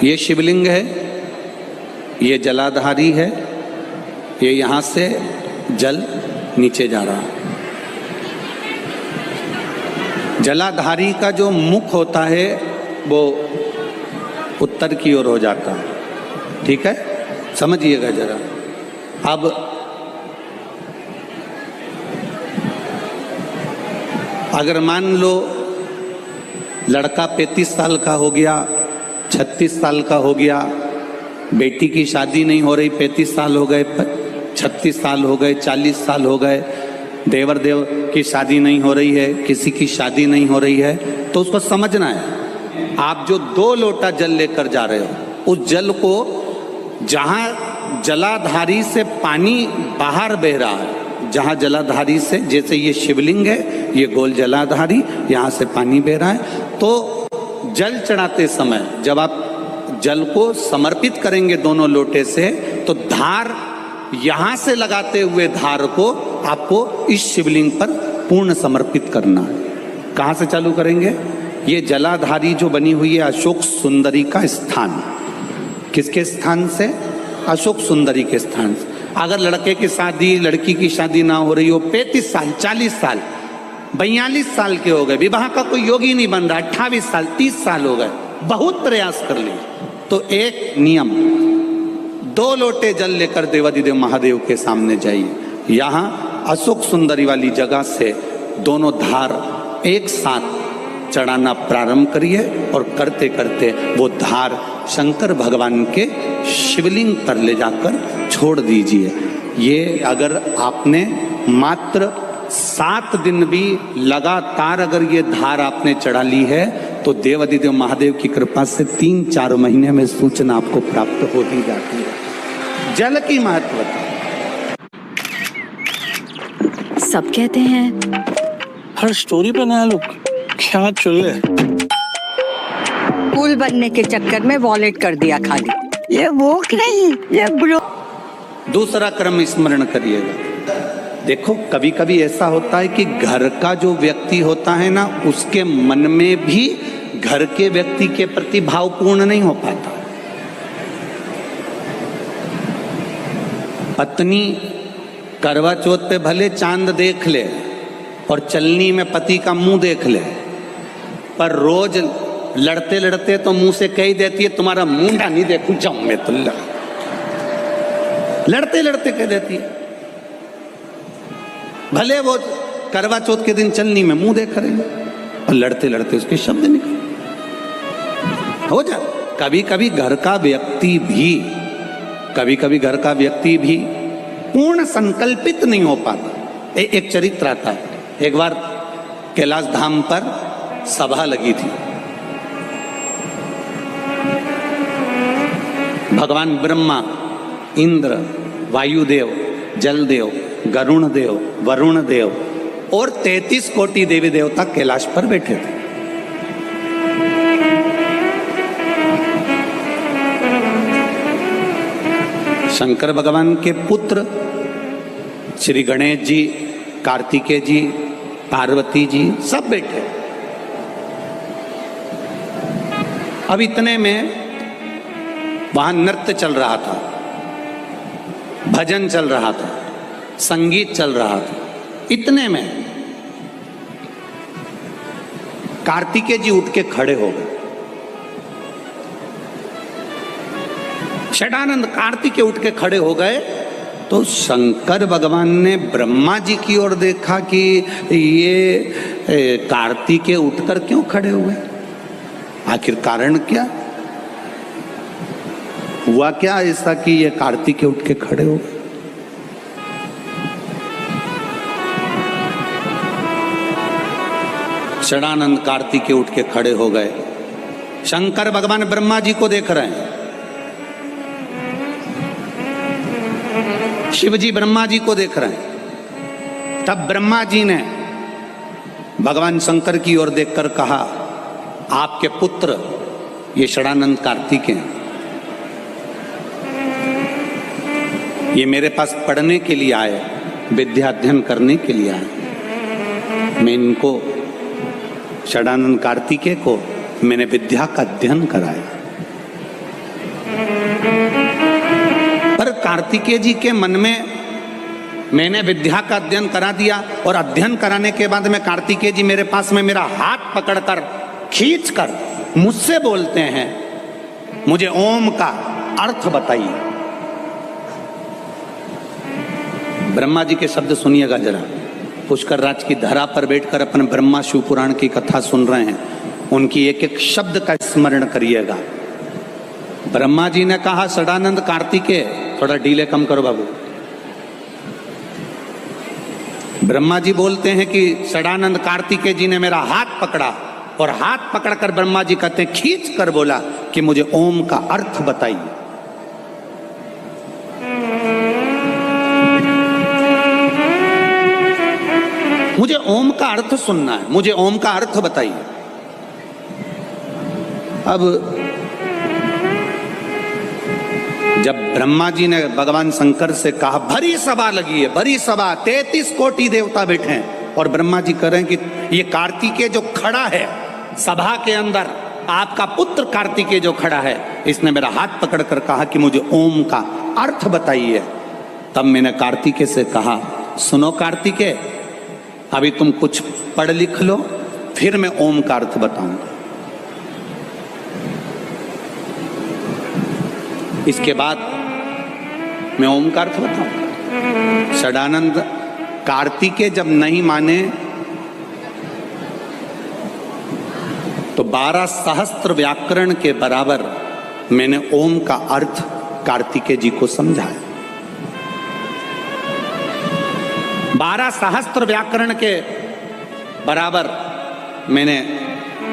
ये शिवलिंग है, ये जलाधारी है, ये यहाँ से जल नीचे जा रहा है। जलाधारी का जो मुख होता है वो उत्तर की ओर हो जाता है, ठीक है, समझिएगा जरा। अब अगर मान लो लड़का 35 साल का हो गया, 36 साल का हो गया, बेटी की शादी नहीं हो रही, 35 साल हो गए, 36 साल हो गए, 40 साल हो गए, देवर देव की शादी नहीं हो रही है, किसी की शादी नहीं हो रही है, तो उसको समझना है आप जो 2 लोटा जल लेकर जा रहे हो, उस जल को जहाँ जलाधारी से पानी बाहर बह रहा है, जहाँ जलाधारी से, जैसे ये शिवलिंग है, ये गोल जलाधारी, यहाँ से पानी बह रहा है, तो जल चढ़ाते समय जब आप जल को समर्पित करेंगे दोनों लोटे से, तो धार यहाँ से लगाते हुए धार को आपको इस शिवलिंग पर पूर्ण समर्पित करना है। कहाँ से चालू करेंगे? ये जलाधारी जो बनी हुई है अशोक सुंदरी का स्थान, किसके स्थान से? अशोक सुंदरी के स्थान से। अगर लड़के की शादी, लड़की की शादी ना हो रही हो, 35 साल, 40 साल, 42 साल के हो गए, विवाह का कोई योग ही नहीं बन रहा, 28 साल, 30 साल हो गए, बहुत प्रयास कर लिए, तो एक नियम, 2 लोटे जल लेकर देवाधिदेव महादेव के सामने जाइए। यहाँ अशोक सुंदरी वाली जगह से दोनों धार एक साथ चढ़ाना प्रारंभ करिए और करते करते वो धार शंकर भगवान के शिवलिंग पर ले जाकर छोड़ दीजिए। ये अगर आपने मात्र 7 दिन भी लगातार अगर ये धार आपने चढ़ा ली है, तो देवाधिदेव महादेव की कृपा से 3-4 महीने में सूचना आपको प्राप्त हो ही जाती है। जल की महत्वता सब कहते हैं, हर स्टोरी पे नया लुक, क्या चले? कूल बनने के चक्कर में वॉलेट कर दिया खाली। ये वोक नहीं, ये ब्रो। दूसरा क्रम स्मरण करिएगा। देखो कभी कभी ऐसा होता है कि घर का जो व्यक्ति होता है ना, उसके मन में भी घर के व्यक्ति के प्रति भावपूर्ण नहीं हो पाता। पत्नी करवा चौथ पे भले चांद देख ले और चलनी में पति का मुंह देख ले, पर रोज लड़ते लड़ते तो मुंह से कह देती है तुम्हारा मुंडा नहीं देखूं जाऊं मैं तो, लड़ते लड़ते कह देती है। भले वो करवा चौथ के दिन चलनी में मुंह देख रही और लड़ते लड़ते उसके शब्द निकल हो जा। कभी कभी घर का व्यक्ति भी पूर्ण संकल्पित नहीं हो पाता। एक चरित्र आता है, एक बार कैलाश धाम पर सभा लगी थी। भगवान ब्रह्मा, इंद्र, वायुदेव, जलदेव, गरुण देव, वरुण देव और 33 कोटि देवी देवता कैलाश पर बैठे थे। शंकर भगवान के पुत्र श्री गणेश जी, कार्तिकेय जी, पार्वती जी सब बैठे। अब इतने में वहां नृत्य चल रहा था, भजन चल रहा था, संगीत चल रहा था। इतने में कार्तिकेय जी उठ के खड़े हो गए। षडानंद कार्तिकेय उठ के खड़े हो गए तो शंकर भगवान ने ब्रह्मा जी की ओर देखा कि ये कार्तिकेय उठकर क्यों खड़े हुए, आखिर कारण क्या हुआ, क्या ऐसा कि ये कार्तिकेय उठ के खड़े हो गए। षडानंद कार्तिकेय उठ के खड़े हो गए। शंकर भगवान ब्रह्मा जी को देख रहे हैं, शिव जी ब्रह्मा जी को देख रहे हैं। तब ब्रह्मा जी ने भगवान शंकर की ओर देखकर कहा, आपके पुत्र ये षडानंद कार्तिकेय, ये मेरे पास पढ़ने के लिए आए, विद्या अध्ययन करने के लिए आए। मैं इनको षडानंद कार्तिकेय को मैंने विद्या का अध्ययन कराया। पर कार्तिकेय जी के मन में मैंने विद्या का अध्ययन करा दिया और अध्ययन कराने के बाद में कार्तिकेय जी मेरे पास में मेरा हाथ पकड़कर खींचकर मुझसे बोलते हैं, मुझे ओम का अर्थ बताइए। ब्रह्मा जी के शब्द सुनिएगा जरा। पुष्कर राज की धरा पर बैठकर अपन ब्रह्मा शिव पुराण की कथा सुन रहे हैं, उनकी एक एक शब्द का स्मरण करिएगा। ब्रह्मा जी ने कहा, सदानंद कार्तिकेय, थोड़ा डीले कम करो बाबू। ब्रह्मा जी बोलते हैं कि सदानंद कार्तिकेय जी ने मेरा हाथ पकड़ा और हाथ पकड़कर ब्रह्मा जी कहते हैं, खींच कर बोला कि मुझे ओम का अर्थ बताइए। मुझे ओम का अर्थ सुनना है, मुझे ओम का अर्थ बताइए। अब जब ब्रह्मा जी ने भगवान शंकर से कहा, भरी सभा लगी है, भरी सभा, 33 कोटि देवता बैठे हैं और ब्रह्मा जी कह रहे हैं कि ये कार्तिकेय जो खड़ा है सभा के अंदर, आपका पुत्र कार्तिकेय जो खड़ा है, इसने मेरा हाथ पकड़कर कहा कि मुझे ओम का अर्थ बताइए। तब मैंने कार्तिकेय से कहा, सुनो कार्तिकेय, अभी तुम कुछ पढ़ लिख लो, फिर मैं ओम का अर्थ बताऊंगा। इसके बाद मैं ओम का अर्थ बताऊंगा। सदानंद कार्तिकेय जब नहीं माने तो 12 सहस्त्र व्याकरण के बराबर मैंने ओम का अर्थ कार्तिकेय जी को समझाया। 12 सहस्त्र व्याकरण के बराबर मैंने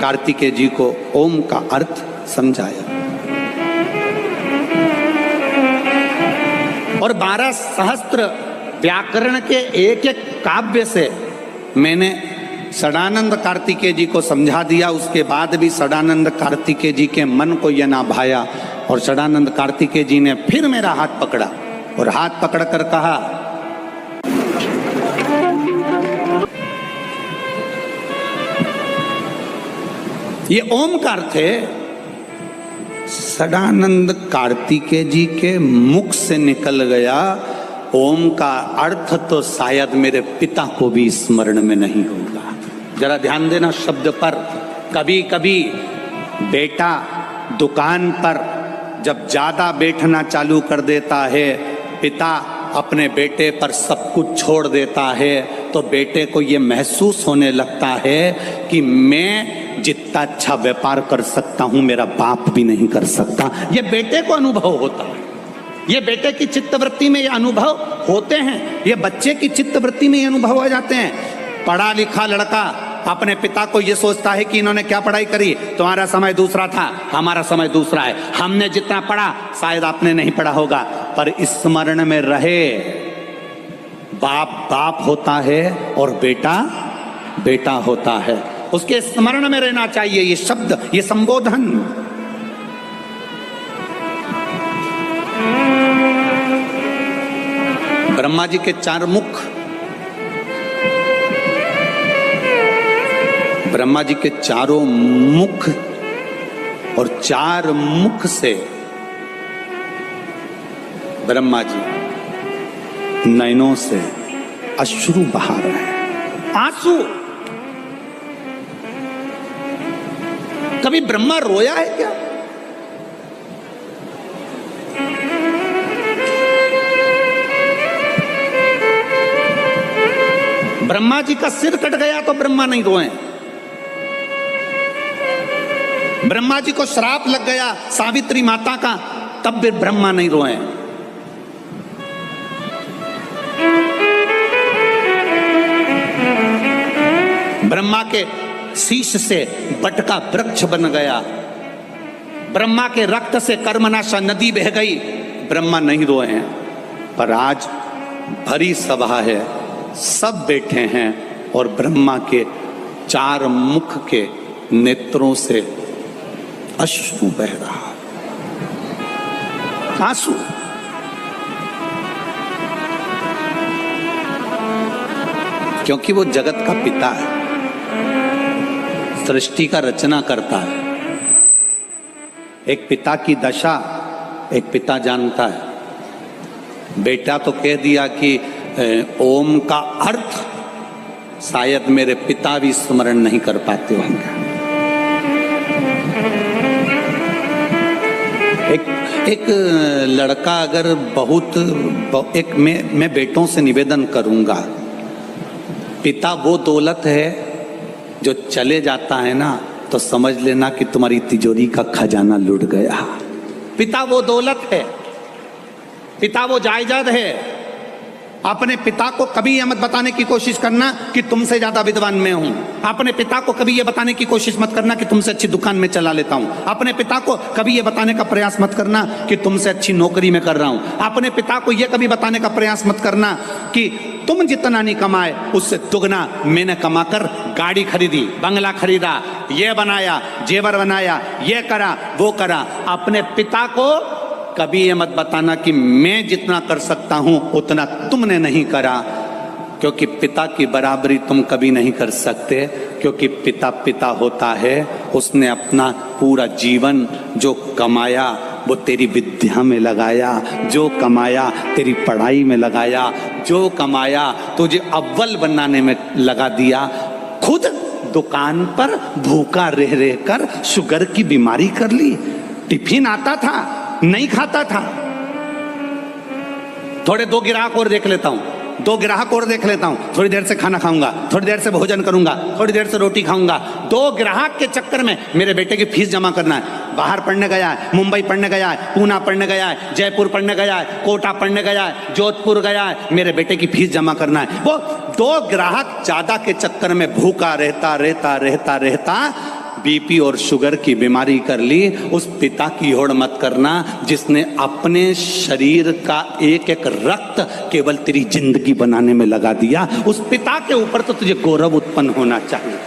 कार्तिकेय जी को ओम का अर्थ समझाया और 12 सहस्त्र व्याकरण के एक एक काव्य से मैंने सदानंद कार्तिकेय जी को समझा दिया। उसके बाद भी सदानंद कार्तिकेय जी के मन को यह ना भाया और सदानंद कार्तिकेय जी ने फिर मेरा हाथ पकड़ा और हाथ पकड़कर कहा, ये ओम का अर्थ है। सदानंद कार्तिकेय जी के मुख से निकल गया, ओम का अर्थ तो शायद मेरे पिता को भी स्मरण में नहीं होगा। जरा ध्यान देना शब्द पर। कभी कभी बेटा दुकान पर जब ज्यादा बैठना चालू कर देता है, पिता अपने बेटे पर सब कुछ छोड़ देता है, तो बेटे को ये महसूस होने लगता है कि मैं जितना अच्छा व्यापार कर सकता हूं मेरा बाप भी नहीं कर सकता। ये बेटे को अनुभव होता है, ये बेटे की चित्तवृत्ति में ये अनुभव होते हैं, ये बच्चे की चित्तवृत्ति में ये अनुभव आ जाते हैं। पढ़ा लिखा लड़का अपने पिता को ये सोचता है कि इन्होंने क्या पढ़ाई करी, तुम्हारा समय दूसरा था, हमारा समय दूसरा है, हमने जितना पढ़ा शायद आपने नहीं पढ़ा होगा, पर स्मरण में रहे बाप बाप होता है और बेटा बेटा होता है, उसके स्मरण में रहना चाहिए ये शब्द, ये संबोधन। ब्रह्मा जी के 4 मुख, ब्रह्मा जी के चारों मुख और 4 मुख से ब्रह्मा जी नयनों से अश्रु बहा रहे हैं, आंसू। कभी ब्रह्मा रोया है क्या? ब्रह्मा जी का सिर कट गया तो ब्रह्मा नहीं रोए। ब्रह्मा जी को श्राप लग गया सावित्री माता का, तब भी ब्रह्मा नहीं रोए। ब्रह्मा के शीश से बटका वृक्ष बन गया, ब्रह्मा के रक्त से कर्मनाशा नदी बह गई, ब्रह्मा नहीं रोए हैं। पर आज भरी सभा है, सब बैठे हैं और ब्रह्मा के 4 मुख के नेत्रों से अश्रु बह रहा, आंसू। क्योंकि वो जगत का पिता है, सृष्टि का रचना करता है। एक पिता की दशा एक पिता जानता है। बेटा तो कह दिया कि ओम का अर्थ शायद मेरे पिता भी स्मरण नहीं कर पाते होंगे। एक लड़का अगर मैं बेटों से निवेदन करूंगा, पिता वो दौलत है जो चले जाता है ना तो समझ लेना कि तुम्हारी तिजोरी का खजाना लुट गया। पिता वो दौलत है, पिता वो जायदाद है। अपने पिता को कभी यह मत बताने की कोशिश करना कि तुमसे ज्यादा विद्वान मैं हूं। अपने पिता को कभी यह बताने की कोशिश मत करना कि तुमसे अच्छी दुकान में चला लेता हूं। अपने पिता को कभी यह बताने का प्रयास मत करना कि तुमसे अच्छी नौकरी में कर रहा हूं। अपने पिता को यह कभी बताने का प्रयास मत करना कि तुम जितना नहीं कमाए उससे दुगना मैंने कमाकर गाड़ी खरीदी, बंगला खरीदा, ये बनाया, जेवर बनाया, ये करा, वो करा। अपने पिता को कभी ये मत बताना कि मैं जितना कर सकता हूं उतना तुमने नहीं करा, क्योंकि पिता की बराबरी तुम कभी नहीं कर सकते। क्योंकि पिता पिता होता है, उसने अपना पूरा जीवन जो कमाया वो तेरी विद्या में लगाया, जो कमाया तेरी पढ़ाई में लगाया, जो कमाया तुझे अव्वल बनाने में लगा दिया। खुद दुकान पर भूखा रह रहकर शुगर की बीमारी कर ली। टिफिन आता था, नहीं खाता था। थोड़े 2 ग्राहक और देख लेता हूं, 2 ग्राहक और देख लेता हूं, थोड़ी देर से खाना खाऊंगा, थोड़ी देर से भोजन करूंगा, थोड़ी देर से रोटी खाऊंगा। 2 ग्राहक के चक्कर में मेरे बेटे की फीस जमा करना है। बाहर पढ़ने गया है, मुंबई पढ़ने गया है, पूना पढ़ने गया है, जयपुर पढ़ने गया है, कोटा पढ़ने गया है, जोधपुर गया है, मेरे बेटे की फीस जमा करना है। वो 2 ग्राहक ज्यादा के चक्कर में भूखा रहता बीपी और शुगर की बीमारी कर ली। उस पिता की होड़ मत करना जिसने अपने शरीर का एक एक रक्त केवल तेरी जिंदगी बनाने में लगा दिया। उस पिता के ऊपर तो तुझे गौरव उत्पन्न होना चाहिए।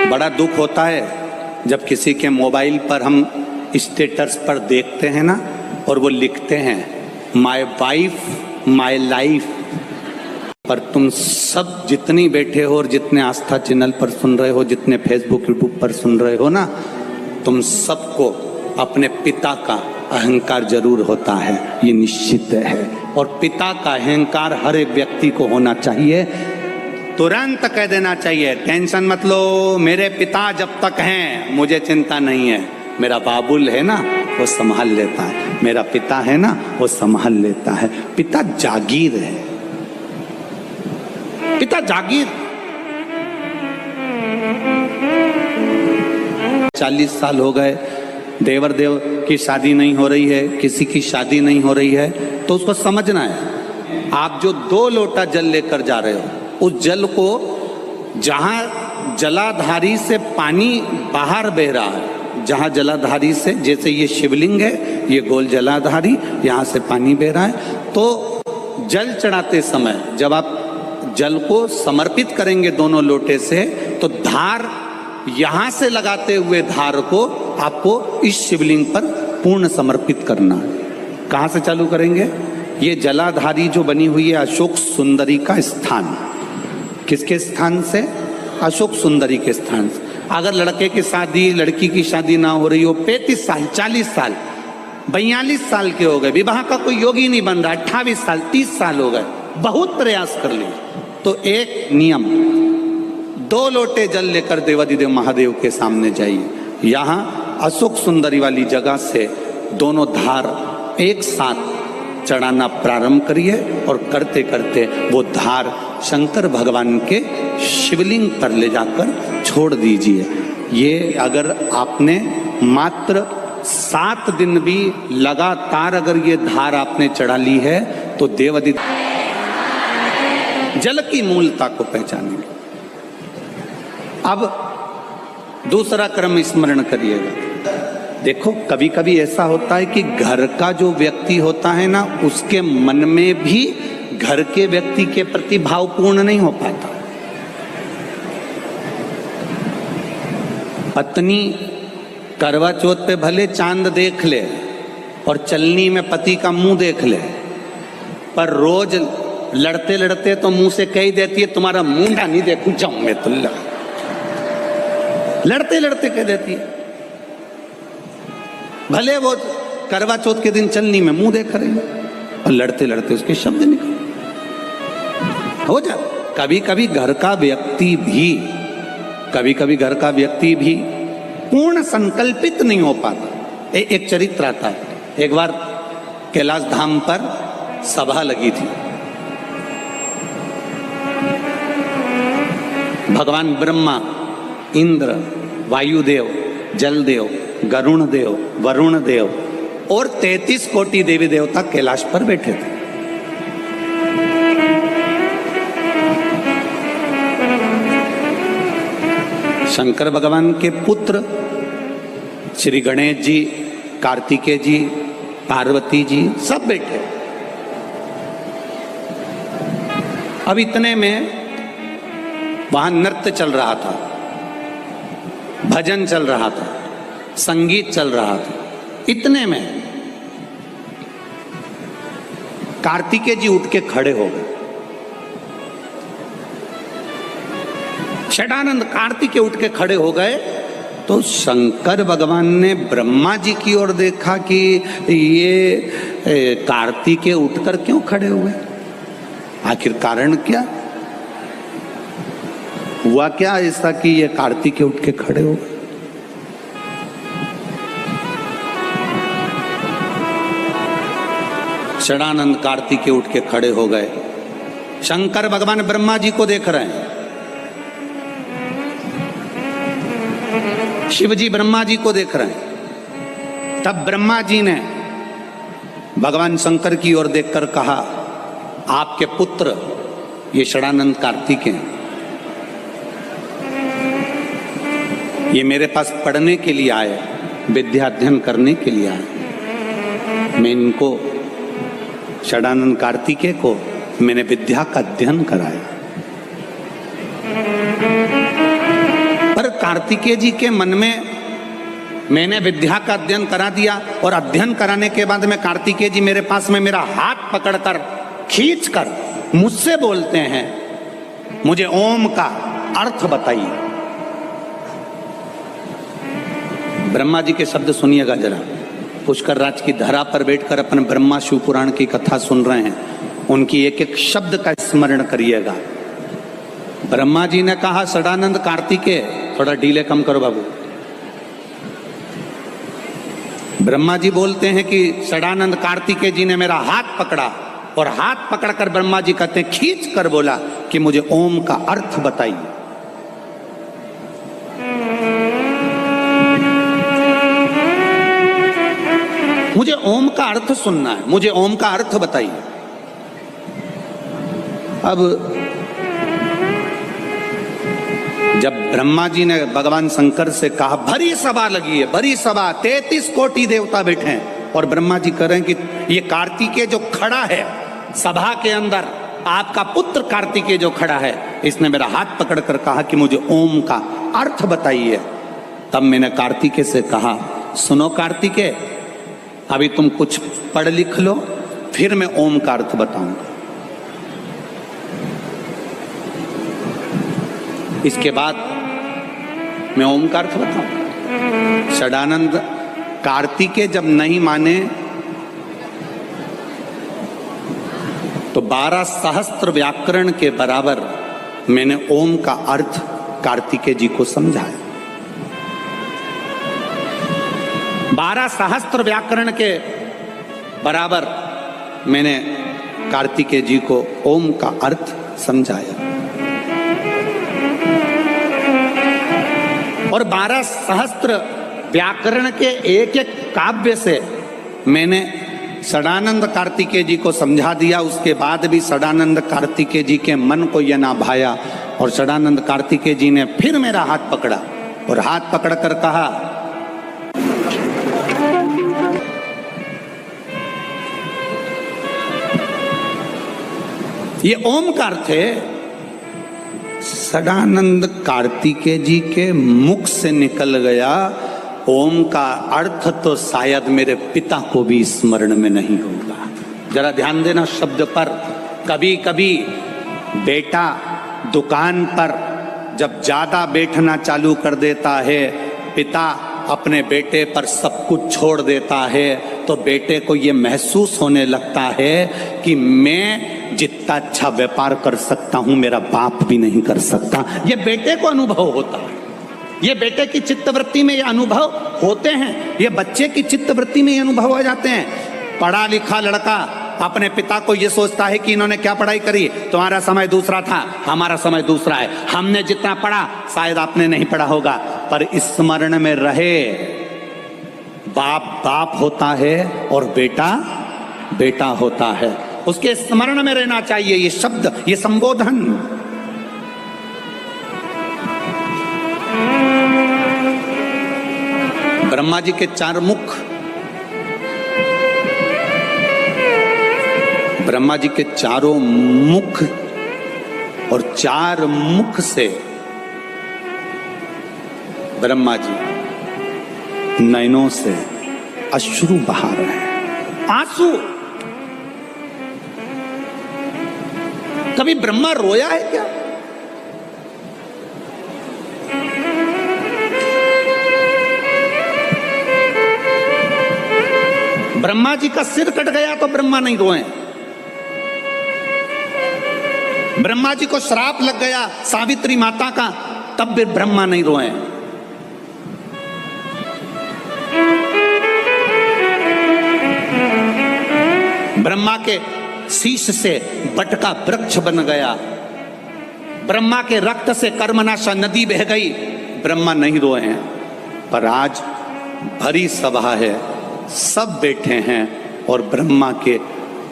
बड़ा दुख होता है जब किसी के मोबाइल पर हम स्टेटस पर देखते हैं ना और वो लिखते हैं माय वाइफ माय लाइफ। पर तुम सब जितनी बैठे हो और जितने आस्था चैनल पर सुन रहे हो, जितने फेसबुक यूट्यूब पर सुन रहे हो ना, तुम सबको अपने पिता का अहंकार जरूर होता है, ये निश्चित है। और पिता का अहंकार हर एक व्यक्ति को होना चाहिए। तुरंत कह देना चाहिए टेंशन मत लो, मेरे पिता जब तक हैं मुझे चिंता नहीं है। मेरा बाबुल है ना वो संभाल लेता है, मेरा पिता है ना वो संभाल लेता है। पिता जागीर है, पिता जागीर। 40 साल हो गए, देवर देव की शादी नहीं हो रही है, किसी की शादी नहीं हो रही है, तो उसको समझना है आप जो 2 लोटा जल लेकर जा रहे हो, उस जल को जहां जलाधारी से पानी बाहर बह रहा है, जहां जलाधारी से, जैसे ये शिवलिंग है, ये गोल जलाधारी, यहां से पानी बह रहा है, तो जल चढ़ाते समय जब आप जल को समर्पित करेंगे दोनों लोटे से, तो धार यहां से लगाते हुए धार को आपको इस शिवलिंग पर पूर्ण समर्पित करना है। कहां से चालू करेंगे? ये जलाधारी जो बनी हुई है अशोक सुंदरी का स्थान। किसके स्थान से? अशोक सुंदरी के स्थान से। अगर लड़के की शादी, लड़की की शादी ना हो रही हो, 35 साल, 40 साल, 42 साल के हो गए, विवाह का कोई योग ही नहीं बन रहा, 28 साल, 30 साल हो गए, बहुत प्रयास कर लिए, तो एक नियम, 2 लोटे जल लेकर देवाधिदेव महादेव के सामने जाइए। यहाँ अशोक सुंदरी वाली जगह से दोनों धार एक साथ चढ़ाना प्रारंभ करिए और करते करते वो धार शंकर भगवान के शिवलिंग पर ले जाकर छोड़ दीजिए। ये अगर आपने मात्र 7 दिन भी लगातार अगर ये धार आपने चढ़ा ली है तो देवाधिदेव जल की मूलता को पहचानेंगे। अब दूसरा क्रम स्मरण करिएगा। देखो कभी कभी ऐसा होता है कि घर का जो व्यक्ति होता है ना, उसके मन में भी घर के व्यक्ति के प्रति भावपूर्ण नहीं हो पाता। पत्नी करवा चौथ पे भले चांद देख ले और चलनी में पति का मुंह देख ले, पर रोज लड़ते लड़ते तो मुंह से कह देती है तुम्हारा मुंडा नहीं देखूं जाऊं मैं तुल्ला। लड़ते लड़ते कह देती है। भले वो करवा चौथ के दिन चलनी में मुंह देख रही है और लड़ते लड़ते उसके शब्द निकल हो जा। कभी कभी घर का व्यक्ति भी पूर्ण संकल्पित नहीं हो पाता। एक चरित्र आता है। एक बार कैलाश धाम पर सभा लगी थी। भगवान ब्रह्मा, इंद्र, वायुदेव, जलदेव, गरुण देव, वरुण देव और 33 कोटि देवी देवता कैलाश पर बैठे थे। शंकर भगवान के पुत्र श्री गणेश जी, कार्तिकेय जी, पार्वती जी सब बैठे। अब इतने में वहां नृत्य चल रहा था, भजन चल रहा था, संगीत चल रहा था। इतने में कार्तिकेय जी उठ के खड़े हो गए। षडानंद कार्तिकेय उठ के खड़े हो गए तो शंकर भगवान ने ब्रह्मा जी की ओर देखा कि ये कार्तिकेय उठकर क्यों खड़े हुए, आखिर कारण क्या हुआ, क्या ऐसा कि ये कार्तिकेय उठ के खड़े हो गए। षडानंद कार्तिकेय उठ के खड़े हो गए। शंकर भगवान ब्रह्मा जी को देख रहे हैं, शिव जी ब्रह्मा जी को देख रहे हैं। तब ब्रह्मा जी ने भगवान शंकर की ओर देखकर कहा, आपके पुत्र ये षडानंद कार्तिकेय हैं, ये मेरे पास पढ़ने के लिए आए, विद्या अध्ययन करने के लिए आए। मैं इनको षडानंद कार्तिकेय को मैंने विद्या का अध्ययन कराया। पर कार्तिकेय जी के मन में मैंने विद्या का अध्ययन करा दिया और अध्ययन कराने के बाद में कार्तिकेय जी मेरे पास में मेरा हाथ पकड़कर खींचकर मुझसे बोलते हैं, मुझे ओम का अर्थ बताइए। ब्रह्मा जी के शब्द सुनिएगा जरा। पुष्कर राज की धरा पर बैठकर अपने ब्रह्मा शिव पुराण की कथा सुन रहे हैं, उनकी एक एक शब्द का स्मरण करिएगा। ब्रह्मा जी ने कहा, षडानंद कार्तिकेय, थोड़ा डीले कम करो बाबू। ब्रह्मा जी बोलते हैं कि षडानंद कार्तिकेय जी ने मेरा हाथ पकड़ा और हाथ पकड़कर ब्रह्मा जी कहते हैं, खींच कर बोला कि मुझे ओम का अर्थ बताइए। मुझे ओम का अर्थ सुनना है, मुझे ओम का अर्थ बताइए। अब जब ब्रह्मा जी ने भगवान शंकर से कहा, भरी सभा लगी है, भरी सभा, 33 कोटि देवता बैठे हैं और ब्रह्मा जी कह रहे हैं कि ये कार्तिकेय जो खड़ा है सभा के अंदर, आपका पुत्र कार्तिकेय जो खड़ा है, इसने मेरा हाथ पकड़कर कहा कि मुझे ओम का अर्थ बताइए। तब मैंने कार्तिकेय से कहा, सुनो कार्तिकेय, अभी तुम कुछ पढ़ लिख लो, फिर मैं ओम का अर्थ बताऊंगा। इसके बाद मैं ओम का अर्थ बताऊंगा। षडानंद कार्तिकेय जब नहीं माने तो 12 सहस्त्र व्याकरण के बराबर मैंने ओम का अर्थ कार्तिकेय जी को समझाया। 12 सहस्त्र व्याकरण के बराबर मैंने कार्तिकेय जी को ओम का अर्थ समझाया और 12 सहस्त्र व्याकरण के एक एक काव्य से मैंने षडानंद कार्तिकेय जी को समझा दिया। उसके बाद भी षडानंद कार्तिकेय जी के मन को यह ना भाया और षडानंद कार्तिकेय जी ने फिर मेरा हाथ पकड़ा और हाथ पकड़कर कहा, ये ओम का अर्थ है। षडानंद कार्तिकेय जी के मुख से निकल गया, ओम का अर्थ तो शायद मेरे पिता को भी स्मरण में नहीं होगा। जरा ध्यान देना शब्द पर। कभी कभी बेटा दुकान पर जब ज्यादा बैठना चालू कर देता है पिता अपने बेटे पर सब कुछ छोड़ देता है, तो बेटे को ये महसूस होने लगता है कि मैं जितना अच्छा व्यापार कर सकता हूं मेरा बाप भी नहीं कर सकता। ये बेटे को अनुभव होता है, ये बेटे की चित्तवृत्ति में ये अनुभव होते हैं, ये बच्चे की चित्तवृत्ति में ये अनुभव आ जाते हैं। पढ़ा लिखा लड़का अपने पिता को ये सोचता है कि इन्होंने क्या पढ़ाई करी, तुम्हारा समय दूसरा था, हमारा समय दूसरा है, हमने जितना पढ़ा शायद आपने नहीं पढ़ा होगा, पर स्मरण में रहे बाप बाप होता है और बेटा बेटा होता है, उसके स्मरण में रहना चाहिए ये शब्द, ये संबोधन। ब्रह्मा जी के 4 मुख, ब्रह्मा जी के चारों मुख और 4 मुख से ब्रह्मा जी नयनों से अश्रु बहा रहे हैं, आंसू। कभी ब्रह्मा रोया है क्या? ब्रह्मा जी का सिर कट गया तो ब्रह्मा नहीं रोए, ब्रह्मा जी को श्राप लग गया सावित्री माता का तब भी ब्रह्मा नहीं रोए। ब्रह्मा के शीश से बट का वृक्ष बन गया, ब्रह्मा के रक्त से कर्मनाशा नदी बह गई, ब्रह्मा नहीं रोए हैं। पर आज भरी सभा है, सब बैठे हैं और ब्रह्मा के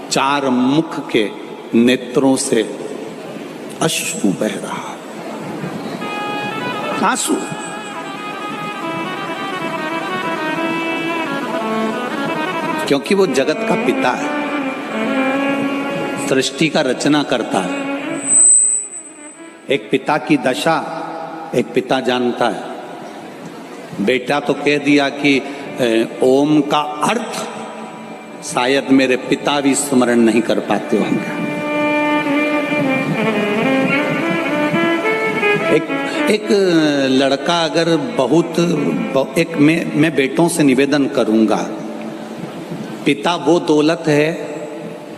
4 मुख के नेत्रों से अश्रु बह रहा, आंसू। क्योंकि वो जगत का पिता है, सृष्टि का रचना करता है। एक पिता की दशा एक पिता जानता है। बेटा तो कह दिया कि ओम का अर्थ शायद मेरे पिता भी स्मरण नहीं कर पाते होंगे। एक लड़का अगर बहुत मैं बेटों से निवेदन करूंगा, पिता वो दौलत है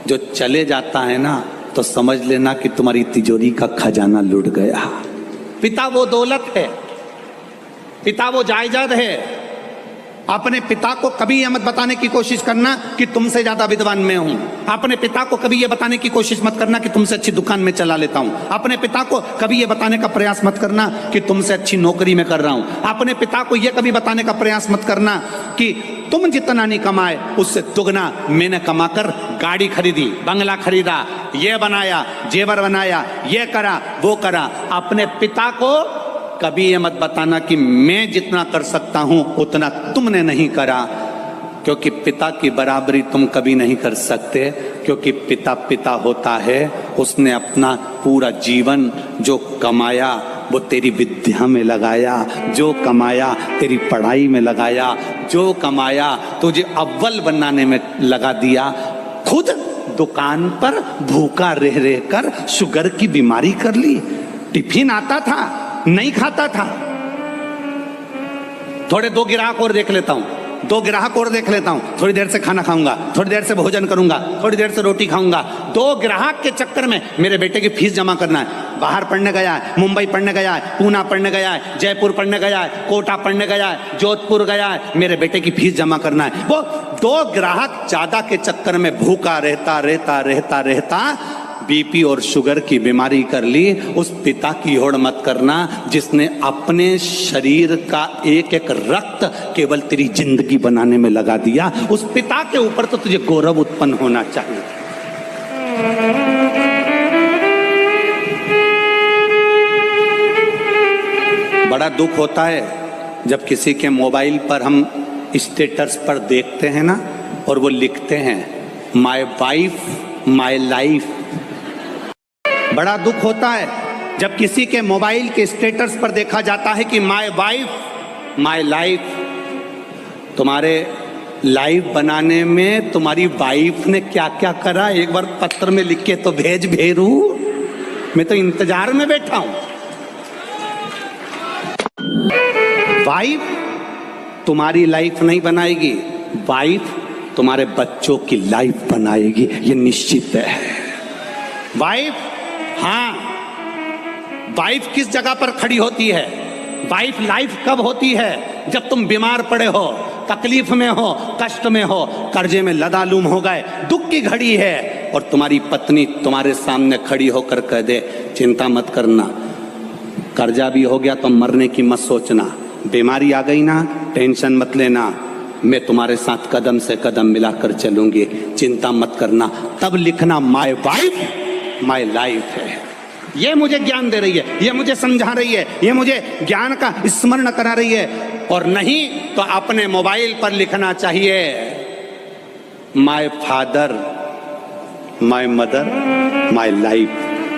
जो चले जाता है ना तो समझ लेना कि तुम्हारी तिजोरी का खजाना लुट गया। पिता वो दौलत है, पिता वो जायदाद है। अपने पिता को कभी यह मत बताने की कोशिश करना कि तुमसे ज्यादा विद्वान मैं हूं। अपने पिता को कभी यह बताने की कोशिश मत करना कि तुमसे अच्छी दुकान में चला लेता हूं। अपने पिता को कभी यह बताने का प्रयास मत करना कि तुमसे अच्छी नौकरी में कर रहा हूं। अपने पिता को यह कभी बताने का प्रयास मत करना कि तुम जितना नहीं कमाए उससे दुगना मैंने कमाकर गाड़ी खरीदी, बंगला खरीदा, ये बनाया, जेवर बनाया, ये करा, वो करा। अपने पिता को कभी ये मत बताना कि मैं जितना कर सकता हूं उतना तुमने नहीं करा, क्योंकि पिता की बराबरी तुम कभी नहीं कर सकते। क्योंकि पिता पिता होता है, उसने अपना पूरा जीवन जो कमाया वो तेरी विद्या में लगाया, जो कमाया तेरी पढ़ाई में लगाया, जो कमाया तुझे अव्वल बनाने में लगा दिया। खुद दुकान पर भूखा रह रहकर शुगर की बीमारी कर ली। टिफिन आता था, नहीं खाता था। थोड़े 2 ग्राहक और देख लेता हूं, 2 ग्राहक और देख लेता हूं, थोड़ी देर से खाना खाऊंगा, थोड़ी देर से भोजन करूंगा, थोड़ी देर से रोटी खाऊंगा। 2 ग्राहक के चक्कर में मेरे बेटे की फीस जमा करना है। बाहर पढ़ने गया है, मुंबई पढ़ने गया है, पूना पढ़ने गया है, जयपुर पढ़ने गया है, कोटा पढ़ने गया है, जोधपुर गया है, मेरे बेटे की फीस जमा करना है। वो 2 ग्राहक ज्यादा के चक्कर में भूखा रहता रहता रहता रहता बीपी और शुगर की बीमारी कर ली। उस पिता की होड़ मत करना जिसने अपने शरीर का एक एक रक्त केवल तेरी जिंदगी बनाने में लगा दिया। उस पिता के ऊपर तो तुझे गौरव उत्पन्न होना चाहिए। बड़ा दुख होता है जब किसी के मोबाइल पर हम स्टेटस पर देखते हैं ना और वो लिखते हैं माय वाइफ माय लाइफ। बड़ा दुख होता है जब किसी के मोबाइल के स्टेटस पर देखा जाता है कि माय वाइफ माय लाइफ। तुम्हारे लाइफ बनाने में तुम्हारी वाइफ ने क्या क्या करा एक बार पत्र में लिख के तो भेज भेरू। मैं तो इंतजार में बैठा हूं। वाइफ तुम्हारी लाइफ नहीं बनाएगी, वाइफ तुम्हारे बच्चों की लाइफ बनाएगी, ये निश्चित है। वाइफ, हाँ, वाइफ किस जगह पर खड़ी होती है? वाइफ लाइफ कब होती है? जब तुम बीमार पड़े हो, तकलीफ में हो, कष्ट में हो, कर्जे में लदालूम हो गए, दुख की घड़ी है, और तुम्हारी पत्नी तुम्हारे सामने खड़ी होकर कह दे चिंता मत करना, कर्जा भी हो गया तो मरने की मत सोचना, बीमारी आ गई ना टेंशन मत लेना, मैं तुम्हारे साथ कदम से कदम मिलाकर चलूंगी, चिंता मत करना, तब लिखना माय वाइफ माय लाइफ है। ये मुझे ज्ञान दे रही है, ये मुझे समझा रही है, ये मुझे ज्ञान का स्मरण करा रही है। और नहीं तो अपने मोबाइल पर लिखना चाहिए my father my mother my life,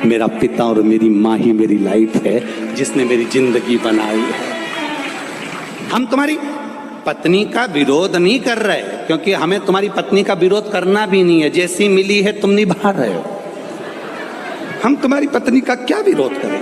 मेरा पिता और मेरी माँ ही मेरी लाइफ है, जिसने मेरी जिंदगी बनाई है। हम तुम्हारी पत्नी का विरोध नहीं कर रहे, क्योंकि हमें तुम्हारी पत्नी का विरोध करना भी नहीं है, जैसी मिली है तुम निभा रहे हो, हम तुम्हारी पत्नी का क्या विरोध करें?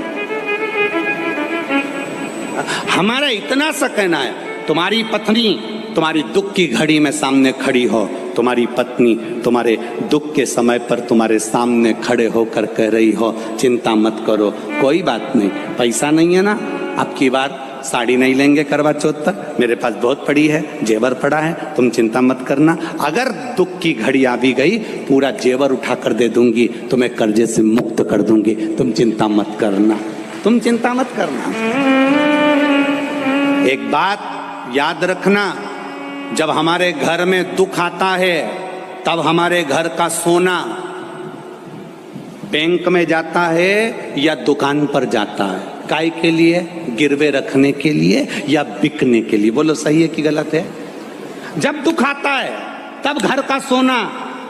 हमारा इतना सा कहना है, तुम्हारी पत्नी तुम्हारी दुख की घड़ी में सामने खड़ी हो, तुम्हारी पत्नी तुम्हारे दुख के समय पर तुम्हारे सामने खड़े होकर कह रही हो चिंता मत करो, कोई बात नहीं, पैसा नहीं है ना, अब की बार साड़ी नहीं लेंगे करवा चौथ पर, मेरे पास बहुत पड़ी है, जेवर पड़ा है, तुम चिंता मत करना, अगर दुख की घड़ी आ भी गई पूरा जेवर उठा कर दे दूंगी, तुम्हें कर्जे से मुक्त कर दूंगी, तुम चिंता मत करना, तुम चिंता मत करना। एक बात याद रखना, जब हमारे घर में दुख आता है तब हमारे घर का सोना बैंक में जाता है या दुकान पर जाता है, काय के लिए? गिरवे रखने के लिए या बिकने के लिए? बोलो सही है कि गलत है? जब दुख आता है तब घर का सोना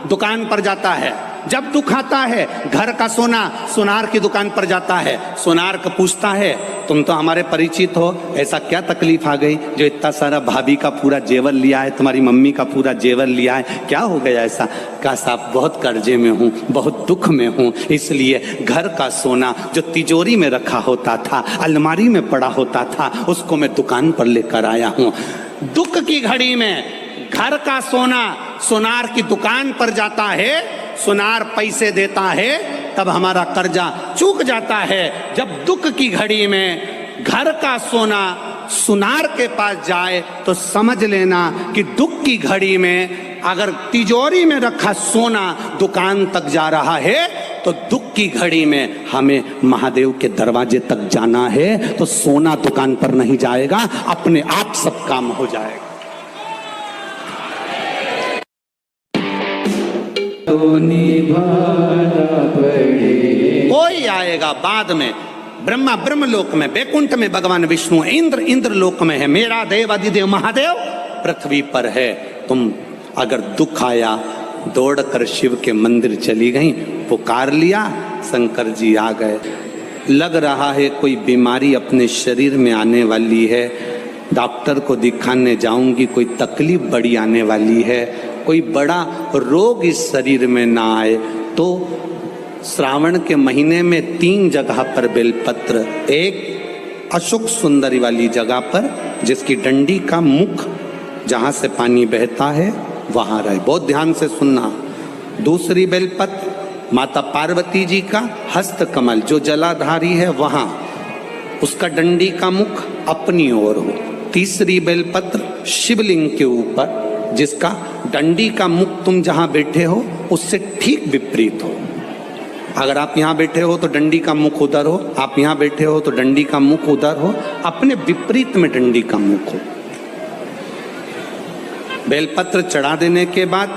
दुकान पर जाता है, जब दुख आता है घर का सोना सुनार की दुकान पर जाता है, सुनार का पूछता है तुम तो हमारे परिचित हो, ऐसा क्या तकलीफ आ गई जो इतना सारा भाभी का पूरा जेवर लिया है, तुम्हारी मम्मी का पूरा जेवर लिया है, क्या हो गया ऐसा? कहा साहब बहुत कर्जे में हूँ, बहुत दुख में हूँ, इसलिए घर का सोना जो तिजोरी में रखा होता था, अलमारी में पड़ा होता था, उसको मैं दुकान पर लेकर आया हूँ। दुख की घड़ी में घर का सोना सुनार की दुकान पर जाता है, सुनार पैसे देता है, तब हमारा कर्जा चूक जाता है। जब दुख की घड़ी में घर का सोना सुनार के पास जाए तो समझ लेना कि दुख की घड़ी में अगर तिजोरी में रखा सोना दुकान तक जा रहा है तो दुख की घड़ी में हमें महादेव के दरवाजे तक जाना है, तो सोना दुकान पर नहीं जाएगा, अपने आप सब काम हो जाएगा। कोई आएगा बाद में, ब्रह्मा ब्रह्मलोक में, बैकुंठ में भगवान विष्णु, इंद्र इंद्रलोक में है, मेरा देव अधिदेव महादेव पृथ्वी पर है। तुम अगर दुख आया दौड़कर शिव के मंदिर चली गई, पुकार लिया, शंकर जी आ गए। लग रहा है कोई बीमारी अपने शरीर में आने वाली है, डॉक्टर को दिखाने जाऊंगी, कोई तकलीफ बड़ी आने वाली है, कोई बड़ा रोग इस शरीर में ना आए, तो श्रावण के महीने में 3 जगह पर बेलपत्र, एक अशोक सुंदरी वाली जगह पर जिसकी डंडी का मुख जहां से पानी बहता है वहां रहे, बहुत ध्यान से सुनना। दूसरी बेलपत्र माता पार्वती जी का हस्त कमल जो जलाधारी है वहां, उसका डंडी का मुख अपनी ओर हो। तीसरी बेलपत्र शिवलिंग के ऊपर जिसका डंडी का मुख तुम जहां बैठे हो उससे ठीक विपरीत हो। अगर आप यहां बैठे हो तो डंडी का मुख उधर हो, आप यहां बैठे हो तो डंडी का मुख उधर हो, अपने विपरीत में डंडी का मुख हो। बेलपत्र चढ़ा देने के बाद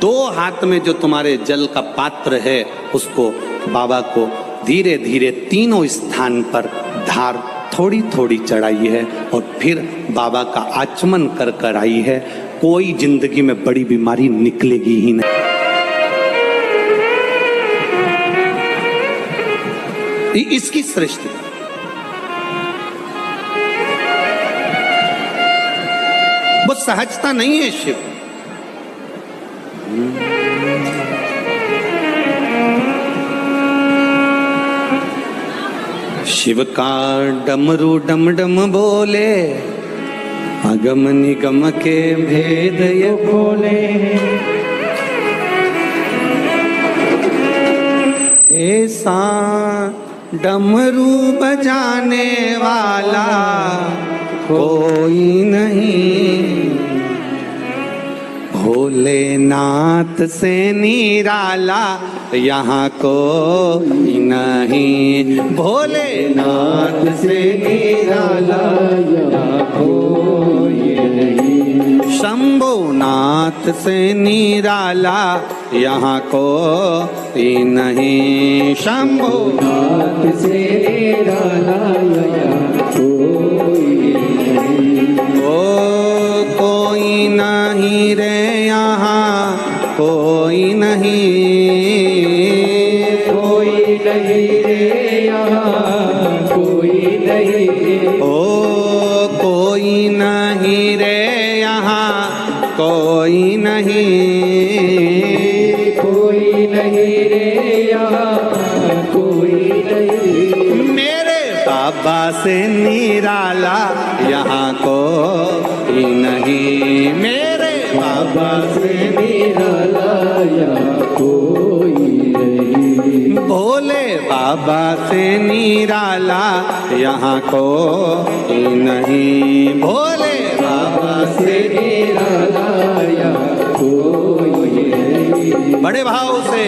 2 हाथ में जो तुम्हारे जल का पात्र है उसको बाबा को धीरे धीरे तीनों स्थान पर धार थोड़ी थोड़ी चढ़ाई है और फिर बाबा का आचमन कर कर आई है। कोई जिंदगी में बड़ी बीमारी निकलेगी ही नहीं। इसकी सृष्टि वो सहजता नहीं है शिव। शिव का डमरू डम डम बोले, अगम निगम के भेद ये खोले, ऐसा डमरू बजाने वाला कोई नहीं, भोलेनाथ से निराला यहाँ कोई नहीं, भोलेनाथ से निराला यहाँ कोई नहीं, शंभुनाथ से निराला यहाँ कोई नहीं, शंभुनाथ से निराला यहाँ कोई नहीं। ओ कोई नहीं रे यहाँ कोई नहीं, कोई नहीं रे यहाँ कोई नहीं, ओ कोई नहीं रे यहाँ कोई नहीं, कोई नहीं रे यहाँ कोई नहीं, मेरे बाबा से निराला यहाँ कोई नहीं, मेरे बाबा से निराला यहाँ कोई नहीं, भोले बाबा से निराला यहाँ कोई नहीं, भोले बाबा से निराला यहाँ कोई नहीं। बड़े भाव से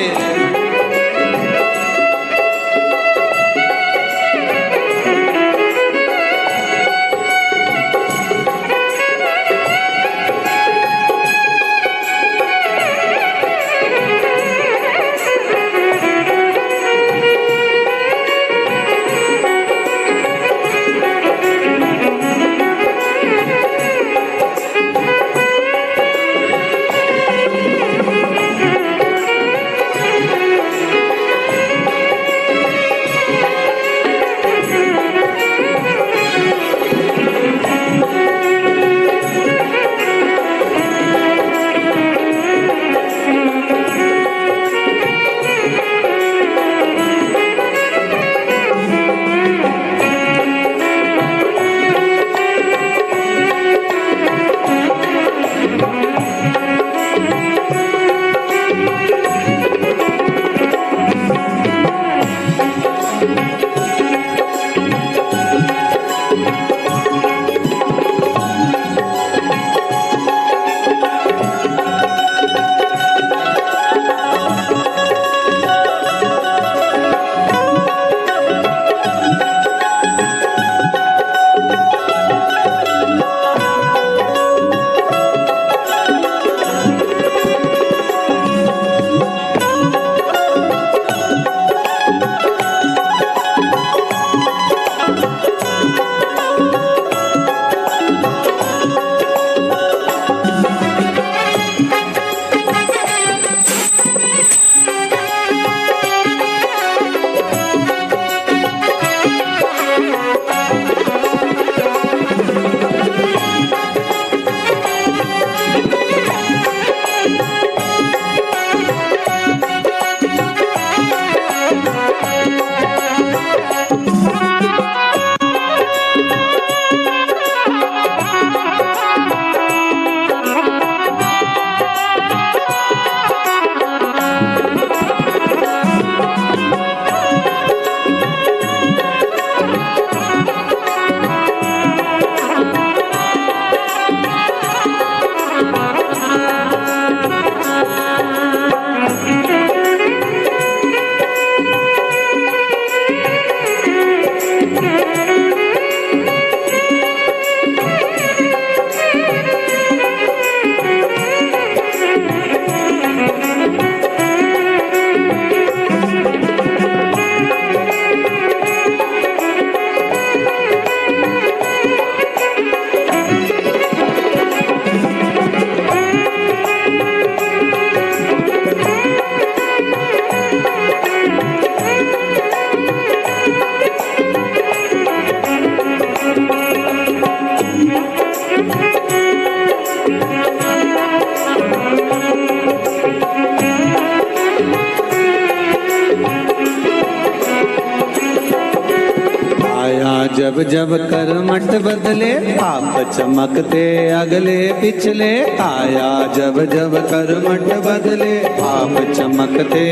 जब करमट बदले पाप चमकते अगले पिछले काया, जब जब करमट बदले पाप चमकते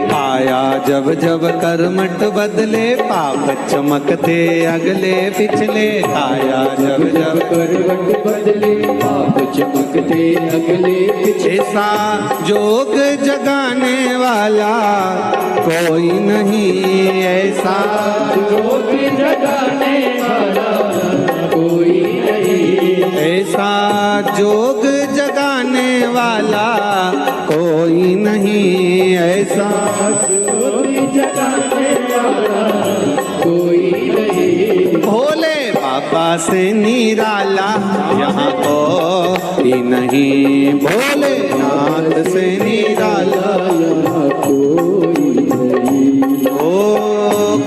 काया, जब जब करमट बदले पाप चमकते अगले पिछले काया, जब जब करवट बदले पाप चमकते अगले पिछले। ऐसा जोग जगाने वाला कोई नहीं, ऐसा जोग जगाने वाला कोई नहीं, ऐसा जोग जगाने वाला कोई नहीं, ऐसा जोग जगाने वाला कोई नहीं। भोले बाबा से निराला यहाँ कोई नहीं, भोले नाथ से निराला यहाँ कोई नहीं। ओ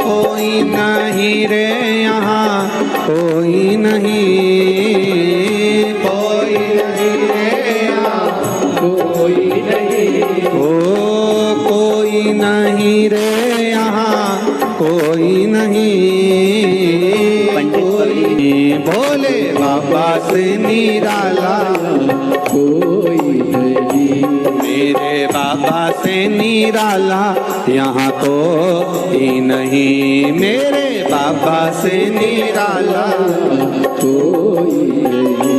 कोई नहीं रे यहाँ कोई नहीं, कोई नहीं रे यहाँ कोई नहीं। ओ कोई नहीं रे यहाँ कोई नहीं, कोई भोले बाबा से निराला कोई नहीं। मेरे बाबा से निराला यहाँ कोई नहीं, मेरे बाबा से निराला कोई नहीं।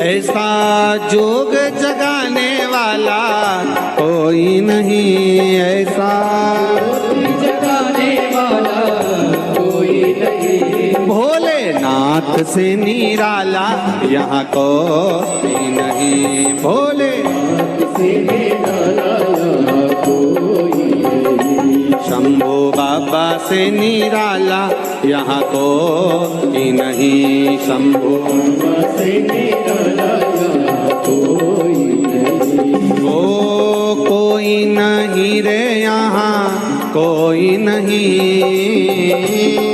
ऐसा जोग जगाने वाला कोई नहीं, ऐसा जगाने वाला कोई नहीं। भोलेनाथ से निराला यहाँ कोई नहीं, भोले से निराला यहाँ कोई नहीं। शंभो बाबा से निराला यहाँ कोई नहीं, शंभो से निराला यहाँ कोई नहीं। ओ कोई नहीं रे यहाँ कोई नहीं,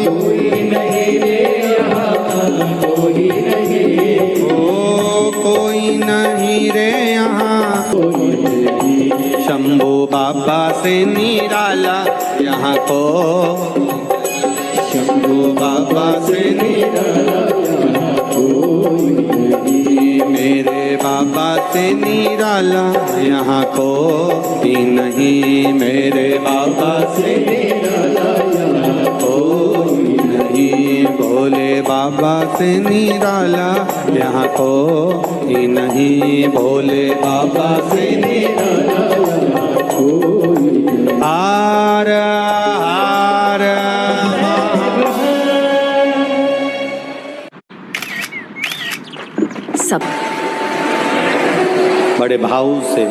कोई नहीं रे यहाँ कोई नहीं। ओ कोई नहीं रे यहाँ कोई नहीं। शंभो बाबा से निराला यहाँ को, शंभो बाबा बाबा से निराला कोई नहीं, मेरे बाबा से निराला यहाँ कोई नहीं, मेरे बाबा से निराला यहाँ कोई नहीं, भोले बाबा से निराला यहाँ कोई नहीं, भोले बाबा से निराला यहाँ कोई नहीं। हार हार सब बड़े भाव से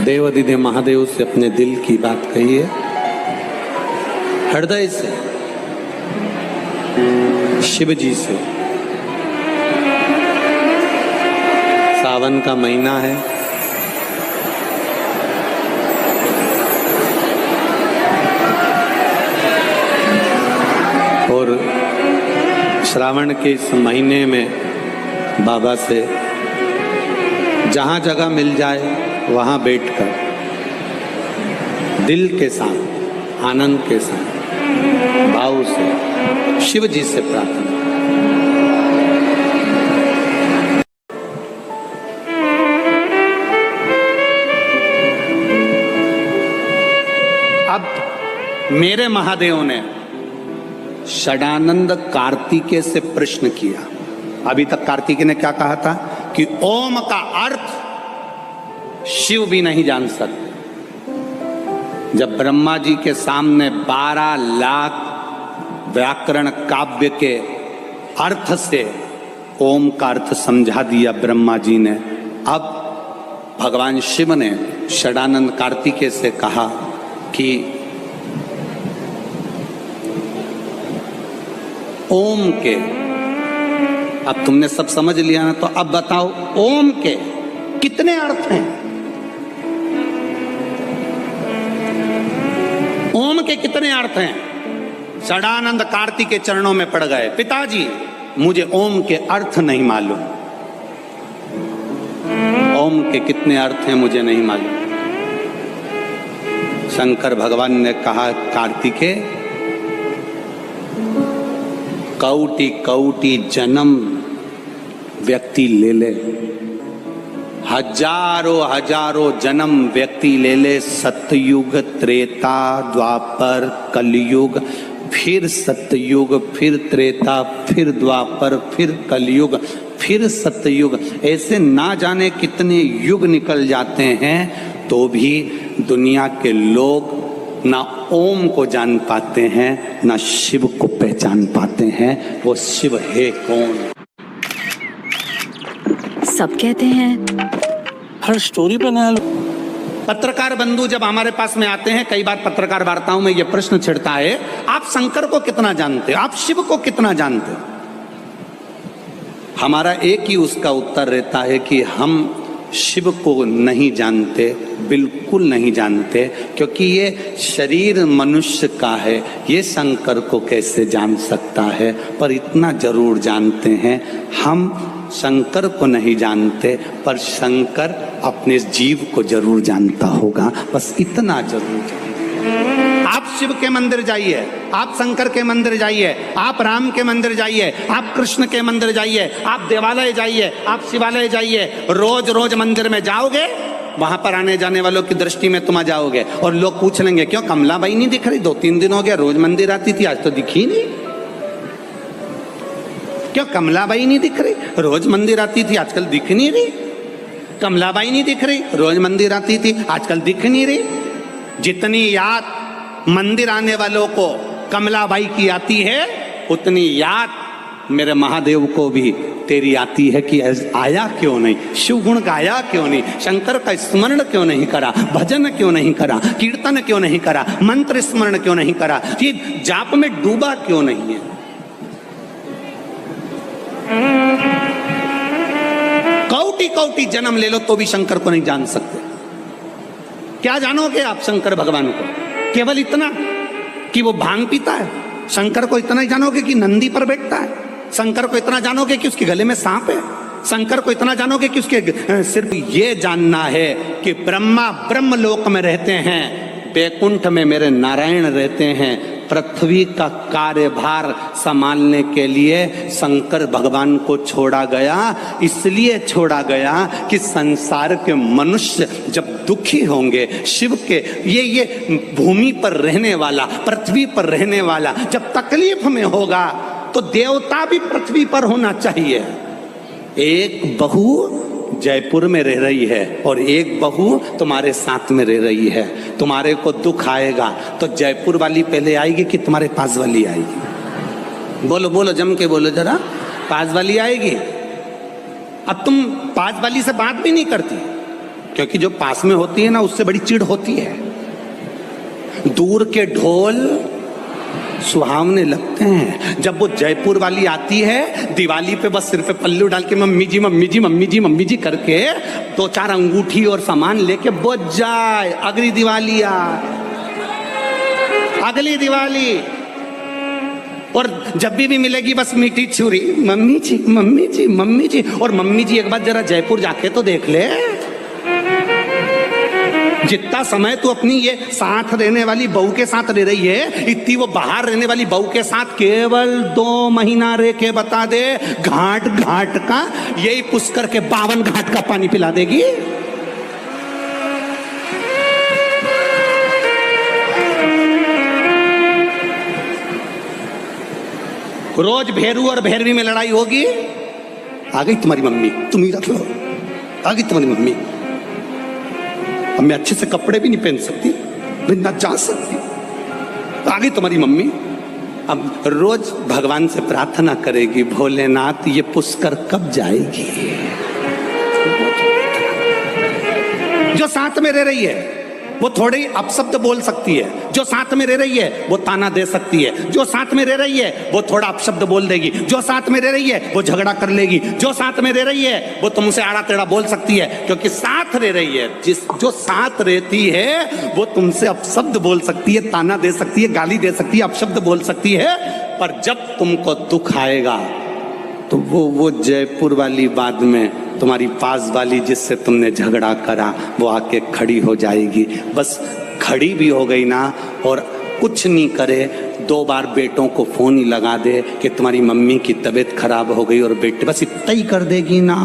देवाधिदेव महादेव से अपने दिल की बात कहिए, हृदय से, शिव जी से। सावन का महीना है, और श्रावण के इस महीने में बाबा से जहाँ जगह मिल जाए वहाँ बैठकर दिल के साथ, आनंद के साथ, भाव से शिव जी से प्रार्थना। अब मेरे महादेव ने षडानंद कार्तिकेय से प्रश्न किया। अभी तक कार्तिकेय ने क्या कहा था कि ओम का अर्थ शिव भी नहीं जान सकते। जब ब्रह्मा जी के सामने 12 लाख व्याकरण काव्य के अर्थ से ओम का अर्थ समझा दिया ब्रह्मा जी ने, अब भगवान शिव ने षडानंद कार्तिकेय से कहा कि ओम के, अब तुमने सब समझ लिया ना, तो अब बताओ ओम के कितने अर्थ हैं? ओम के कितने अर्थ हैं? षडानंद कार्तिक के चरणों में पड़ गए, पिताजी मुझे ओम के अर्थ नहीं मालूम। ओम के कितने अर्थ हैं मुझे नहीं मालूम। शंकर भगवान ने कहा, कार्तिकेय कौटि कौटि जन्म व्यक्ति ले ले, हजारों हजारों जन्म व्यक्ति ले ले, सतयुग, त्रेता, द्वापर, कलयुग, फिर सतयुग, फिर त्रेता, फिर द्वापर, फिर कलयुग, फिर सतयुग, ऐसे ना जाने कितने युग निकल जाते हैं, तो भी दुनिया के लोग ना ओम को जान पाते हैं, ना शिव को पहचान पाते हैं। वो शिव है कौन? सब कहते हैं हर स्टोरी पे नया लोग। पत्रकार बंधु जब हमारे पास में आते हैं, कई बार पत्रकार वार्ताओं में यह प्रश्न छिड़ता है, आप शंकर को कितना जानते हो, आप शिव को कितना जानते हो? हमारा एक ही उसका उत्तर रहता है कि हम शिव को नहीं जानते, बिल्कुल नहीं जानते, क्योंकि ये शरीर मनुष्य का है, ये शंकर को कैसे जान सकता है? पर इतना जरूर जानते हैं, हम शंकर को नहीं जानते, पर शंकर अपने जीव को जरूर जानता होगा, बस इतना जरूर जानते। आप शिव के मंदिर जाइए, आप शंकर के मंदिर जाइए, आप राम के मंदिर जाइए, आप कृष्ण के मंदिर जाइए, आप देवालय जाइए, आप शिवालय जाइए, रोज रोज मंदिर में जाओगे, वहां पर आने जाने वालों की दृष्टि में तुम आ जाओगे, और लोग पूछ लेंगे क्यों कमलाबाई नहीं दिख रही? 2-3 दिन हो गया, रोज मंदिर आती थी, आज तो दिखी नहीं। क्यों कमलाबाई नहीं दिख रही? रोज मंदिर आती थी, आजकल दिख नहीं रही। कमलाबाई नहीं दिख रही, रोज मंदिर आती थी, आजकल दिख नहीं रही। जितनी याद मंदिर आने वालों को कमलाबाई की आती है, उतनी याद मेरे महादेव को भी तेरी आती है कि आया क्यों नहीं, शिव गुण गाया क्यों नहीं, शंकर का स्मरण क्यों नहीं करा, भजन क्यों नहीं करा, कीर्तन क्यों नहीं करा, मंत्र स्मरण क्यों नहीं करा, ये जाप में डूबा क्यों नहीं है? कौटि कौटि जन्म ले लो तो भी शंकर को नहीं जान सकते। क्या जानोगे आप शंकर भगवान को? केवल इतना कि वो भांग पीता है। शंकर को इतना ही जानोगे कि नंदी पर बैठता है। शंकर को इतना जानोगे कि उसके गले में सांप है। शंकर को इतना जानोगे कि उसके, सिर्फ ये जानना है कि ब्रह्मा ब्रह्म लोक में रहते हैं, बैकुंठ में मेरे नारायण रहते हैं, पृथ्वी का कार्यभार संभालने के लिए शंकर भगवान को छोड़ा गया। इसलिए छोड़ा गया कि संसार के मनुष्य जब दुखी होंगे, शिव के ये भूमि पर रहने वाला, पृथ्वी पर रहने वाला जब तकलीफ में होगा तो देवता भी पृथ्वी पर होना चाहिए। एक बहू जयपुर में रह रही है और एक बहू तुम्हारे साथ में रह रही है, तुम्हारे को दुख आएगा तो जयपुर वाली पहले आएगी कि तुम्हारे पास वाली आएगी? बोलो बोलो, जम के बोलो जरा। पास वाली आएगी। अब तुम पास वाली से बात भी नहीं करती, क्योंकि जो पास में होती है ना उससे बड़ी चिढ़ होती है। दूर के ढोल सुहावने लगते हैं। जब वो जयपुर वाली आती है दिवाली पे, बस सिर पे पल्लू डाल के मम्मी जी मम्मी जी मम्मी जी मम्मी जी करके 2-4 अंगूठी और सामान लेके बुझ जाए, अगली दिवाली आ, अगली दिवाली। और जब भी मिलेगी बस मीठी छुरी, मम्मी जी मम्मी जी मम्मी जी। और मम्मी जी एक बार जरा जयपुर जाके तो देख ले, जितना समय तू अपनी ये साथ रहने वाली बहू के साथ रह रही है, इतनी वो बाहर रहने वाली बहू के साथ केवल 2 महीना रह के बता दे, घाट घाट का यही पुष्कर के 52 घाट का पानी पिला देगी। रोज भेरू और भैरवी में लड़ाई होगी। आ गई तुम्हारी मम्मी, तुम ही रख लो, आ गई तुम्हारी मम्मी। अब मैं अच्छे से कपड़े भी नहीं पहन सकती, मैं ना जा सकती, आ गई तुम्हारी मम्मी। अब रोज भगवान से प्रार्थना करेगी, भोलेनाथ ये पुष्कर कब जाएगी। जो साथ में रह रही है वो थोड़ी अपशब्द बोल सकती है, जो साथ में रह रही है वो ताना दे सकती है, जो साथ में रह रही है वो थोड़ा अपशब्द बोल देगी, जो साथ में रह रही है वो झगड़ा कर लेगी, जो साथ में रह रही है वो तुमसे आड़ा टेढ़ा बोल सकती है, क्योंकि साथ रह रही है। जो साथ रहती है वो तुमसे अपशब्द बोल सकती है, ताना दे सकती है, गाली दे सकती है, अपशब्द बोल सकती है। पर जब तुमको दुख आएगा तो वो जयपुर वाली बाद में तुम्हारी पास वाली जिससे तुमने झगड़ा करा वो आके खड़ी हो जाएगी। बस खड़ी भी हो गई ना और कुछ नहीं करे, 2 बार बेटों को फोन ही लगा दे कि तुम्हारी मम्मी की तबीयत खराब हो गई, और बेटे बस इतना ही कर देगी ना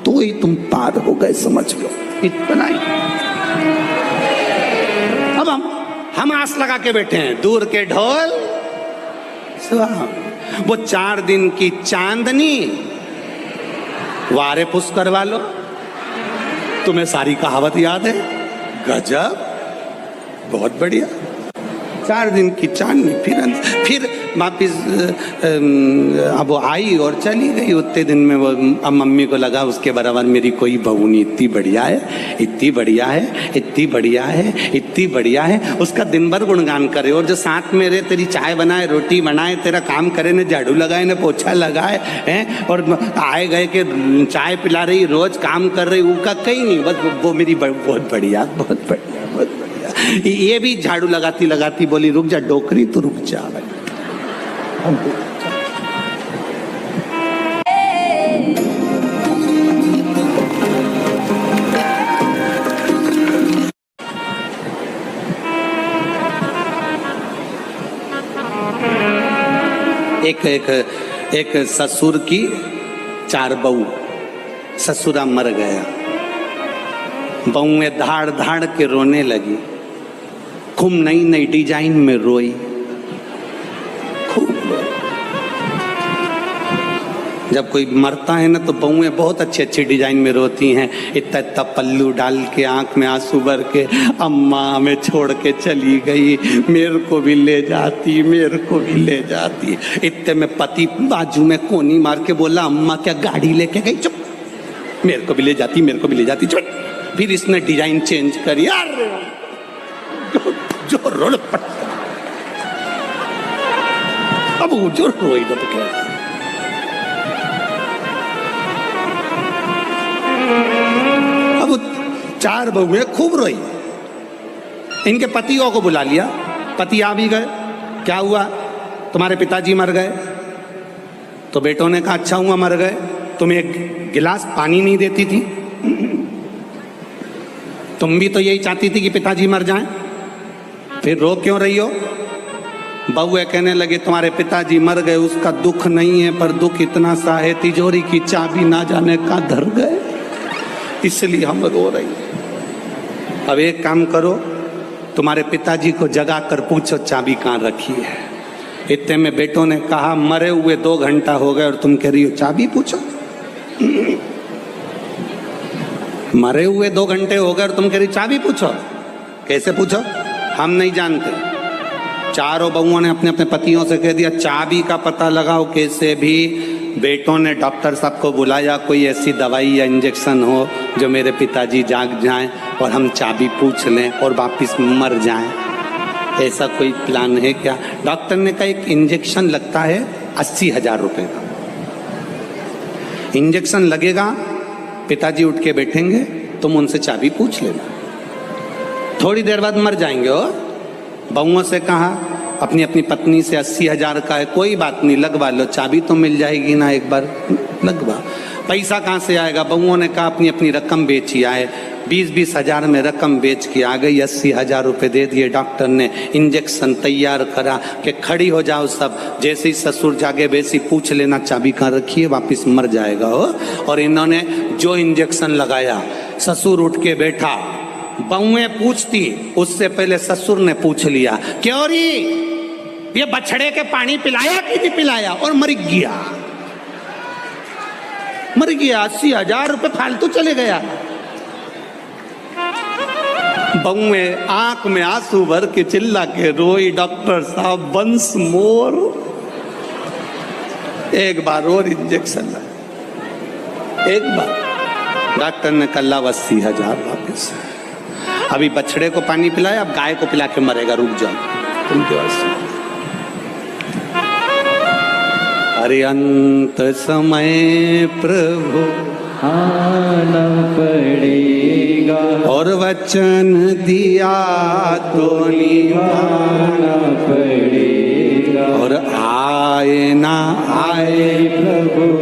तो ही तुम पार हो गए, समझ लो, इतना ही। अब हम आस लगा के बैठे हैं, दूर के ढोल वो 4 दिन की चांदनी वारे पुष्कर वालो। तुम्हें सारी कहावत याद है? गजब, बहुत बढ़िया। 4 दिन की चांदनी, फिर वापिस अब वो आई और चली गई। उतने दिन में वो अब मम्मी को लगा उसके बराबर मेरी कोई बहू नहीं, इतनी बढ़िया है, इतनी बढ़िया है, इतनी बढ़िया है, इतनी बढ़िया है। उसका दिन भर गुणगान करे, और जो साथ में रहे तेरी चाय बनाए, रोटी बनाए, तेरा काम करे, न झाड़ू लगाए न पोछा लगाए हैं, और आए गए के चाय पिला रही, रोज काम कर रही, उसका कहीं नहीं, बस वो मेरी बहुत बढ़िया, बहुत बढ़िया, बहुत बढ़िया। ये भी झाड़ू लगाती लगाती बोली रुक जा डोकरी, तो रुक जा भाई। एक ससुर की 4 बहू, ससुरा मर गया, बहुएं धाड़ धाड़ के रोने लगी, खूब नई नई डिजाइन में रोई, खूब रोई। जब कोई मरता है ना तो बहुएं बहुत अच्छी अच्छी डिजाइन में रोती हैं, इतना इतना पल्लू डाल के, आंख में आंसू भर के, अम्मा हमें छोड़ के चली गई, मेरे को भी ले जाती, मेरे को भी ले जाती। इतने में पति बाजू में कोनी मार के बोला अम्मा क्या गाड़ी लेके गई, चुप, मेरे को भी ले जाती, मेरे को भी ले जाती, चुप। फिर इसने डिजाइन चेंज करी, यार जो रोल पड़ता, अब वो जो रोई तो क्या। अब 4 बहुएं खूब रोई, इनके पतियों को बुला लिया, पति आ भी गए, क्या हुआ, तुम्हारे पिताजी मर गए। तो बेटों ने कहा अच्छा हुआ मर गए, तुम एक गिलास पानी नहीं देती थी, तुम भी तो यही चाहती थी कि पिताजी मर जाएं, फिर रो क्यों रही हो। बहुए कहने लगे तुम्हारे पिताजी मर गए, उसका दुख नहीं है, पर दुख इतना सा है तिजोरी की चाबी ना जाने कहाँ धर गए, इसलिए हम रो रही हैं। अब एक काम करो, तुम्हारे पिताजी को जगा कर पूछो चाबी कहाँ रखी है। इतने में बेटों ने कहा मरे हुए 2 घंटा हो गए और तुम कह रही हो चाबी पूछो। मरे हुए 2 घंटे हो गए और तुम कह रही चाबी पूछो। कैसे पूछो? हम नहीं जानते। चारों बहुओं ने अपने अपने पतियों से कह दिया चाबी का पता लगाओ कैसे भी। बेटों ने डॉक्टर साहब को बुलाया, कोई ऐसी दवाई या इंजेक्शन हो जो मेरे पिताजी जाग जाएं और हम चाबी पूछ लें और वापिस मर जाएं, ऐसा कोई प्लान है क्या? डॉक्टर ने कहा एक इंजेक्शन लगता है 80,000 रुपए का, इंजेक्शन लगेगा, पिताजी उठ के बैठेंगे, तुम उनसे चाबी पूछ लेना, थोड़ी देर बाद मर जाएंगे। हो बहुओं से कहा अपनी अपनी पत्नी से 80,000 का है, कोई बात नहीं लगवा लो, चाबी तो मिल जाएगी ना, एक बार लगवा। पैसा कहाँ से आएगा? बहुओं ने कहा अपनी अपनी रकम बेची आए, 20-20 हजार में रकम बेच के आ गई, 80,000 रुपये दे दिए। डॉक्टर ने इंजेक्शन तैयार करा कि खड़ी हो जाओ सब, जैसे ही ससुर जागे वैसे ही पूछ लेना चाबी कहाँ रखी है, वापिस मर जाएगा। हो और इन्होंने जो इंजेक्शन लगाया, ससुर उठ के बैठा, बहुएं पूछती, उससे पहले ससुर ने पूछ लिया क्यों री ये बछड़े के पानी पिलाया कि नहीं पिलाया, और मर गया। 80,000 रुपये फालतू चले गया। बहुएं आंख में आंसू भर के चिल्ला के रोई, डॉक्टर साहब वंस मोर, एक बार और इंजेक्शन लगा, एक बार। डॉक्टर ने कहा 80,000 वापिस। अभी बछड़े को पानी पिलाया, अब गाय को पिला के मरेगा, रुक जाओ तुमके वास्ते। अरे अंत समय प्रभु आना पड़ेगा और वचन दिया तो निभाना पड़ेगा, और आए ना आए प्रभु